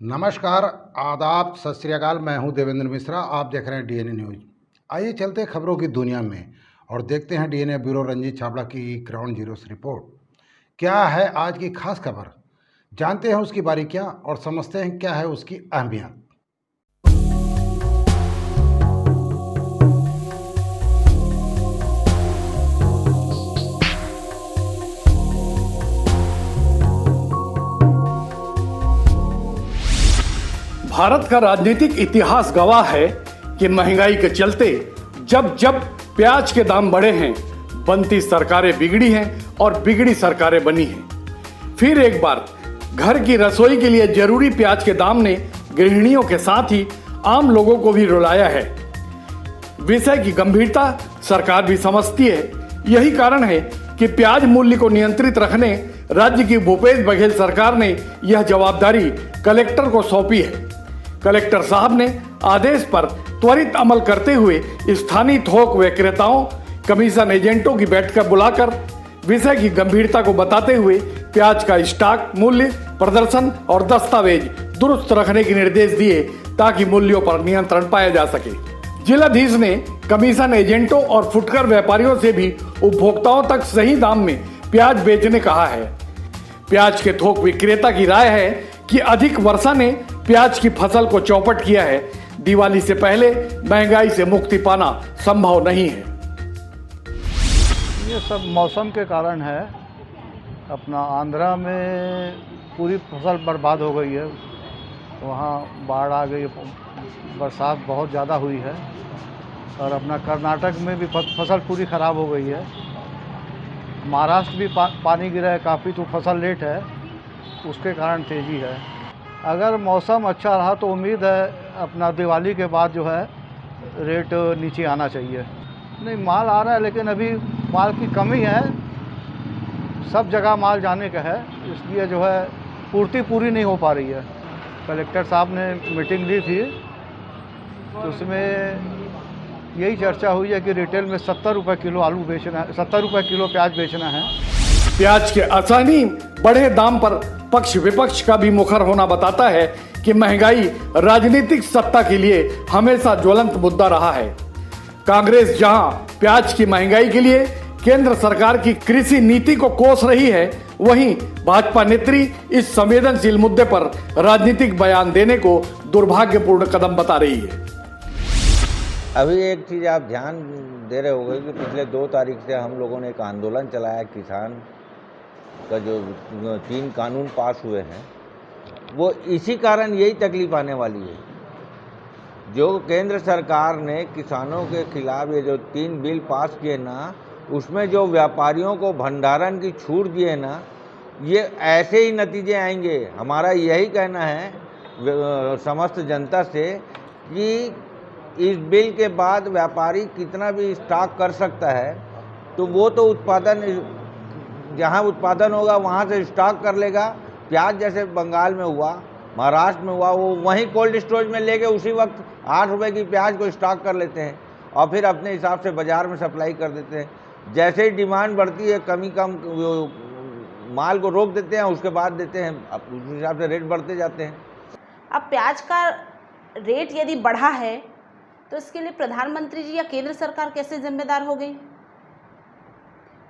नमस्कार, आदाब, सत श्री अकाल। मैं हूं देवेंद्र मिश्रा। आप देख रहे हैं डीएनए न्यूज़। आइए चलते हैं खबरों की दुनिया में और देखते हैं डीएनए ब्यूरो रंजीत छाबड़ा की ग्राउंड जीरो से रिपोर्ट। क्या है आज की खास खबर, जानते हैं उसकी बारीकियां और समझते हैं क्या है उसकी अहमियत। भारत का राजनीतिक इतिहास गवाह है कि महंगाई के चलते जब जब प्याज के दाम बढ़े हैं, बनती सरकारें बिगड़ी हैं और बिगड़ी सरकारें बनी हैं। फिर एक बार घर की रसोई के लिए जरूरी प्याज के दाम ने गृहिणियों के साथ ही आम लोगों को भी रुलाया है। विषय की गंभीरता सरकार भी समझती है। यही कारण है कि प्याज मूल्य को नियंत्रित रखने राज्य की भूपेश बघेल सरकार ने यह जवाबदारी कलेक्टर को सौंपी है। कलेक्टर साहब ने आदेश पर त्वरित अमल करते हुए स्थानीय थोक विक्रेताओं, कमीशन एजेंटों की बैठक बुलाकर विषय की गंभीरता को बताते हुए प्याज का स्टॉक, मूल्य, प्रदर्शन और दस्तावेज दुरुस्त रखने के निर्देश दिए ताकि मूल्यों पर नियंत्रण पाया जा सके। जिलाधीश ने कमीशन एजेंटों और फुटकर व्यापारियों से भी उपभोक्ताओं तक सही दाम में प्याज बेचने कहा है। प्याज के थोक विक्रेता की राय है कि अधिक वर्षा ने प्याज की फसल को चौपट किया है। दिवाली से पहले महंगाई से मुक्ति पाना संभव नहीं है। ये सब मौसम के कारण है। अपना आंध्रा में पूरी फसल बर्बाद हो गई है, वहाँ बाढ़ आ गई, बरसात बहुत ज़्यादा हुई है। और अपना कर्नाटक में भी फसल पूरी ख़राब हो गई है। महाराष्ट्र भी पानी गिरा है काफ़ी, तो फसल लेट है, उसके कारण तेज़ी है। अगर मौसम अच्छा रहा तो उम्मीद है अपना दिवाली के बाद जो है रेट नीचे आना चाहिए। नहीं, माल आ रहा है लेकिन अभी माल की कमी है। सब जगह माल जाने का है, इसलिए जो है पूर्ति पूरी नहीं हो पा रही है। कलेक्टर साहब ने मीटिंग ली थी, तो उसमें यही चर्चा हुई है कि रिटेल में 70 रुपये किलो आलू बेचना है, 70 रुपये किलो प्याज बेचना है। प्याज के असहनीय बढ़े दाम पर पक्ष विपक्ष का भी मुखर होना बताता है कि महंगाई राजनीतिक सत्ता के लिए हमेशा ज्वलंत मुद्दा रहा है। कांग्रेस जहां प्याज की महंगाई के लिए केंद्र सरकार की कृषि नीति को कोस रही है, वहीं भाजपा नेत्री इस संवेदनशील मुद्दे पर राजनीतिक बयान देने को दुर्भाग्यपूर्ण कदम बता रही है। अभी एक चीज़ आप ध्यान दे रहे होंगे कि पिछले 2 तारीख से हम लोगों ने एक आंदोलन चलाया। किसान का जो 3 कानून पास हुए हैं, वो इसी कारण यही तकलीफ आने वाली है। जो केंद्र सरकार ने किसानों के खिलाफ ये जो 3 बिल पास किए ना, उसमें जो व्यापारियों को भंडारण की छूट दिए ना, ये ऐसे ही नतीजे आएंगे। हमारा यही कहना है समस्त जनता से कि इस बिल के बाद व्यापारी कितना भी स्टॉक कर सकता है, तो वो तो उत्पादन, जहाँ उत्पादन होगा वहाँ से स्टॉक कर लेगा। प्याज जैसे बंगाल में हुआ, महाराष्ट्र में हुआ, वो वहीं कोल्ड स्टोरेज में लेके उसी वक्त 8 रुपये की प्याज को स्टॉक कर लेते हैं और फिर अपने हिसाब से बाज़ार में सप्लाई कर देते हैं। जैसे ही डिमांड बढ़ती है, कम माल को रोक देते हैं, उसके बाद देते हैं, अब उस हिसाब से रेट बढ़ते जाते हैं। अब प्याज का रेट यदि बढ़ा है तो इसके लिए प्रधानमंत्री जी या केंद्र सरकार कैसे जिम्मेदार हो गई?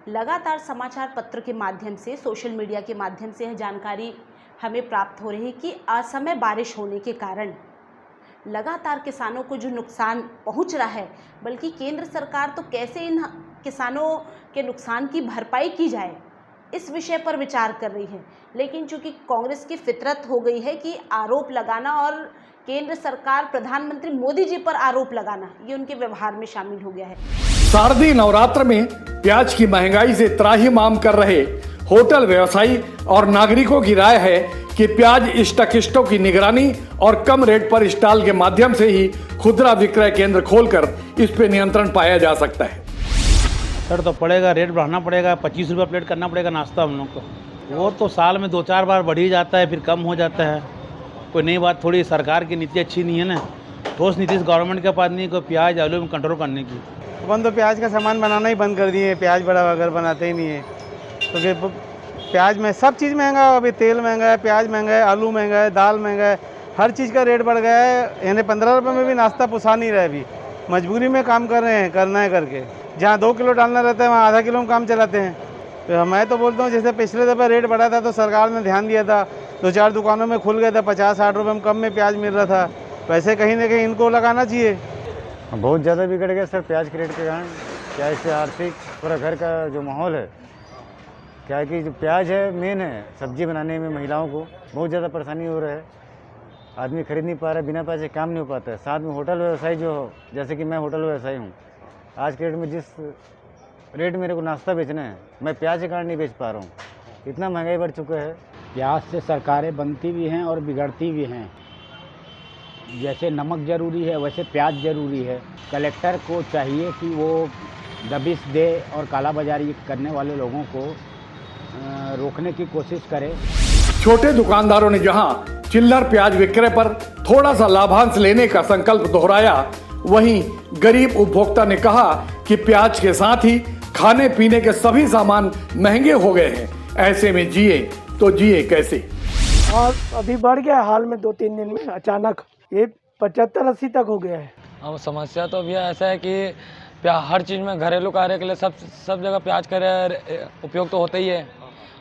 लगातार समाचार पत्र के माध्यम से, सोशल मीडिया के माध्यम से यह जानकारी हमें प्राप्त हो रही है कि असमय बारिश होने के कारण लगातार किसानों को जो नुकसान पहुंच रहा है, बल्कि केंद्र सरकार तो कैसे इन किसानों के नुकसान की भरपाई की जाए, इस विषय पर विचार कर रही है। लेकिन चूंकि कांग्रेस की फितरत हो गई है कि आरोप लगाना और केंद्र सरकार, प्रधानमंत्री मोदी जी पर आरोप लगाना, ये उनके व्यवहार में शामिल हो गया है। शारदीय नवरात्र में प्याज की महंगाई से त्राहिमाम कर रहे होटल व्यवसायी और नागरिकों की राय है कि प्याज स्टॉकिस्टों की निगरानी और कम रेट पर स्टॉल के माध्यम से ही खुदरा विक्रय केंद्र खोलकर इस पे नियंत्रण पाया जा सकता है। सर तो पड़ेगा, रेट बढ़ाना पड़ेगा, 25 रुपये प्लेट करना पड़ेगा नाश्ता हम लोग को। वो तो साल में 2-4 बार बढ़ ही जाता है, फिर कम हो जाता है। कोई नई बात थोड़ी, सरकार की नीति अच्छी नहीं है ना, ठोस नीति गवर्नमेंट के पास नहीं, कोई प्याज आलू में कंट्रोल करने की। अपन तो प्याज का सामान बनाना ही बंद कर दिए, प्याज बड़ा अगर बनाते ही नहीं है। तो प्याज में सब चीज़ महंगा है, अभी तेल महंगा है, प्याज महंगा है, आलू महंगा है, दाल महंगा है, हर चीज़ का रेट बढ़ गया है, यानी 15 रुपये में भी नाश्ता पुसा नहीं रहा है अभी। मजबूरी में काम कर रहे हैं, करना है करके। जहाँ 2 किलो डालना रहता है वहाँ आधा किलो में काम चलाते हैं। तो मैं तो बोलता हूँ जैसे पिछले दफ़े रेट बढ़ा था तो सरकार ने ध्यान दिया था, 2-4 दुकानों में खुल गए थे, 50-60 रुपये में कम में प्याज मिल रहा था। पैसे कहीं ना कहीं इनको लगाना चाहिए। बहुत ज़्यादा बिगड़ गया सर प्याज के रेट के कारण। क्या इससे आर्थिक पूरा घर का जो माहौल है, क्या है कि जो प्याज है मेन है सब्जी बनाने में, महिलाओं को बहुत ज़्यादा परेशानी हो रहा है। आदमी खरीद नहीं पा रहा है, बिना पैसे काम नहीं हो पाता है। साथ में होटल व्यवसायी जो हो, जैसे कि मैं होटल व्यवसायी हूँ, आज के रेट में जिस रेट मेरे को नाश्ता बेचना है, मैं प्याज के कारण नहीं बेच पा रहा हूँ। इतना महंगाई बढ़ चुका है। प्याज से सरकारें बनती भी हैं और बिगड़ती भी हैं। जैसे नमक ज़रूरी है वैसे प्याज ज़रूरी है। कलेक्टर को चाहिए कि वो दबिश दे और कालाबाजारी करने वाले लोगों को रोकने की कोशिश करे। छोटे दुकानदारों ने जहां चिल्लर प्याज विक्रय पर थोड़ा सा लाभांश लेने का संकल्प दोहराया, वहीं गरीब उपभोक्ता ने कहा कि प्याज के साथ ही खाने पीने के सभी सामान महंगे हो गए हैं। ऐसे में जिए तो जिए कैसे। और अभी बढ़ गया है हाल में 2-3 दिन में अचानक, ये 75-80 तक हो गया है। अब समस्या तो अभी ऐसा है कि हर चीज़ में घरेलू कार्य के लिए सब जगह प्याज का उपयोग तो होता ही है।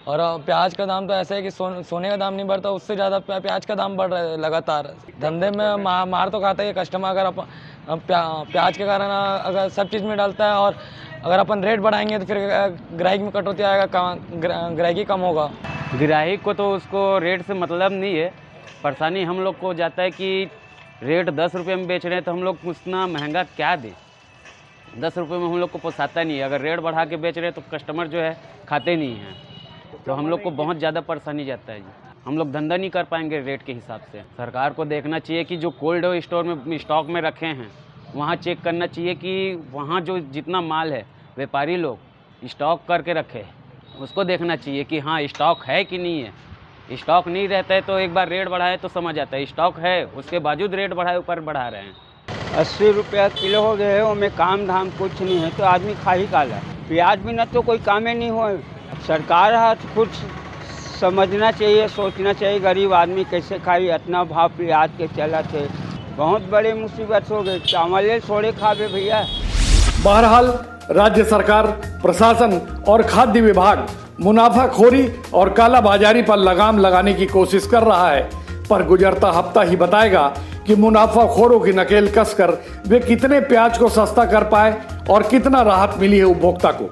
और प्याज का दाम तो ऐसा है कि सोने का दाम नहीं बढ़ता, उससे ज़्यादा प्याज का दाम बढ़ रहा है लगातार। धंधे में मार तो खाता है कस्टमर, अगर प्याज के कारण अगर सब चीज़ में डालता है और अगर अपन रेट बढ़ाएंगे तो फिर ग्राहक में कटौती आएगा, ग्राहकी कम होगा। ग्राहक को तो उसको रेट से मतलब नहीं है, परेशानी हम लोग को जाता है कि रेट 10 रुपये में बेच रहे हैं तो हम लोग उतना महंगा क्या दें। 10 रुपये में हम लोग को पोसाता नहीं है। अगर रेट बढ़ा के बेच रहे हैं तो कस्टमर जो है खाते नहीं हैं, तो हम लोग को बहुत ज़्यादा परेशानी जाता है जी। हम लोग धंधा नहीं कर पाएंगे रेट के हिसाब से। सरकार को देखना चाहिए कि जो कोल्ड स्टोर में स्टॉक में रखे हैं वहाँ चेक करना चाहिए कि वहाँ जो जितना माल है व्यापारी लोग स्टॉक करके रखे, उसको देखना चाहिए कि हाँ स्टॉक है कि नहीं है। स्टॉक नहीं रहता है तो एक बार रेट बढ़ाए तो समझ आता है, स्टॉक है उसके बावजूद रेट बढ़ाए ऊपर बढ़ा रहे हैं। 80 रुपया किलो हो गए है, उनमें काम धाम कुछ नहीं है तो आदमी खा ही काला। प्याज बिना तो कोई काम ही नहीं हो। सरकार है कुछ समझना चाहिए, सोचना चाहिए गरीब आदमी कैसे खाई। इतना भाव प्याज के चला थे, बहुत बड़ी मुसीबत हो गई। चावल थोड़े खावे भैया। बहरहाल राज्य सरकार, प्रशासन और खाद्य विभाग मुनाफाखोरी और कालाबाजारी पर लगाम लगाने की कोशिश कर रहा है, पर गुजरता हफ्ता ही बताएगा कि मुनाफाखोरों की नकेल कसकर वे कितने प्याज को सस्ता कर पाए और कितना राहत मिली है उपभोक्ता को।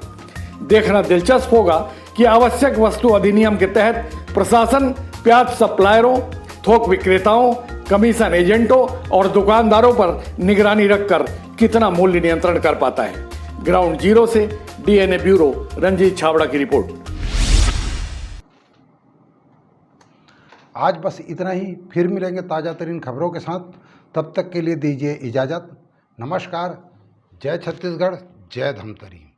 देखना दिलचस्प होगा कि आवश्यक वस्तु अधिनियम के तहत प्रशासन प्याज सप्लायरों, थोक विक्रेताओं, कमीशन एजेंटों और दुकानदारों पर निगरानी रखकर कितना मूल्य नियंत्रण कर पाता है। ग्राउंड जीरो से डीएनए ब्यूरो रंजीत छाबड़ा की रिपोर्ट। आज बस इतना ही, फिर मिलेंगे ताज़ा तरीन खबरों के साथ। तब तक के लिए दीजिए इजाज़त। नमस्कार। जय छत्तीसगढ़, जय धमतरी।